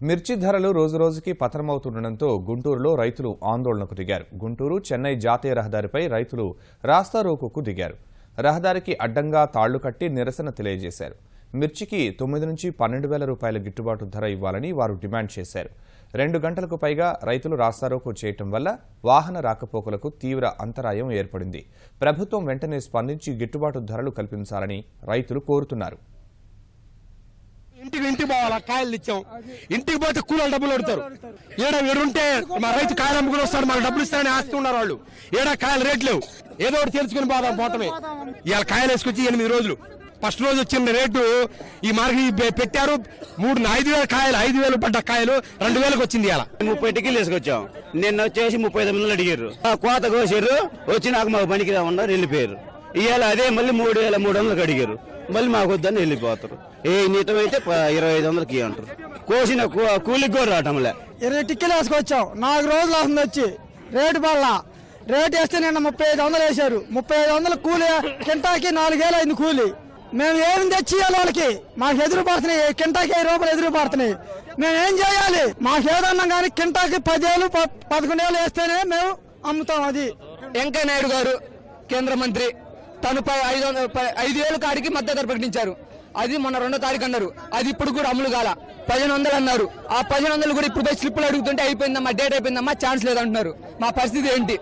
మిర్చి ధరలు రోజురోజుకి పతనమవుతుండటంతో గుంటూరులో రైతులు ఆందోళనకు దిగారు. గుంటూరు చెన్నై జాతీయ రహదారిపై రైతులు రాస్తారోకోకు దిగారు. రహదారికి అడ్డంగా తాళ్లు కట్టి నిరసన తెలియజేశారు. మిర్చికి 9 నుంచి 12,000 రూపాయల గిట్టుబాటు ధర ఇవ్వాలని వారు డిమాండ్ చేశారు. 2 గంటలకు పైగా రైతులు రాస్తారోకో చేయటం వల్ల వాహన రాకపోకలకు తీవ్ర అంతరాయం ఏర్పడింది. ప్రభుత్వం వెంటనే స్పందించి గిట్టుబాటు ధరలు కల్పించాలని రైతులు కోరుతున్నారు. ఇంటికి పోవాలా, కాయలు ఇచ్చాం, ఇంటికి పోతే కూలీలు డబ్బులు అడుగుతారు. ఏడా ఎడుంటే మా రైతు కాయలు అమ్ముకుని వస్తాడు, మాకు డబ్బులు ఇస్తారని ఆస్తున్నారు వాళ్ళు. ఏడా కాయలు రేట్లు లేవు, ఏదో ఒకటి తెలుసుకుని పోవటమే. ఇవాళ కాయలు వేసుకొచ్చి 8 రోజులు, ఫస్ట్ రోజు వచ్చిన రేటు ఈ మార్కెట్ పెట్టారు. 5,000 కాయలు, 5,000 పడ్డ కాయలు 2,000కి వచ్చింది. ఇలా 30 టికెట్లు వేసుకొచ్చాం. నిన్న వచ్చేసి 39 అడిగారు, కోత కోసారు. వచ్చి నాకు మాకు పనికి రాకుండా వెళ్ళిపోయారు. ఇవాళ అదే మళ్ళీ 3,300కి అడిగారు. మళ్ళీ మాకు వద్దని వెళ్ళిపోతారు. ఏ నీతం అయితే 2,500కి అంటారు. కోసిన కూలికి కూడా రావటంలే. 20 టిక్కెలు వేసుకొచ్చాం. 4 రోజులు అవుతుంది వచ్చి. రేటు పడలా. రేటు వేస్తే నిన్న 3500 వేశారు. 3500 కూలి, కింటాకి 4,000 అయింది కూలి. మేము ఏమి తెచ్చియాలి వాళ్ళకి? మాకు ఎదురు పడుతున్నాయి, కింటాకి 5 రూపాయలు ఎదురు పడుతున్నాయి. మేము ఏం చేయాలి? మాకు ఏదన్నా కానీ కింటాకి 10,000 11,000 వేస్తేనే మేము అమ్ముతాం. అది వెంకయ్య నాయుడు గారు కేంద్ర మంత్రి, తను 5,000 కాడికి మద్దతు ధర ప్రకటించారు. అది మొన్న 2వ తారీఖు అన్నారు. అది ఇప్పుడు కూడా అమలు కాల. 1,500 అన్నారు. ఆ 1,500 కూడా ఇప్పుడు పోయి స్లిప్పులు అడుగుతుంటే అయిపోయిందమ్మా, డేట్ అయిపోయిందమ్మా, ఛాన్స్ లేదంటున్నారు. మా పరిస్థితి ఏంటి?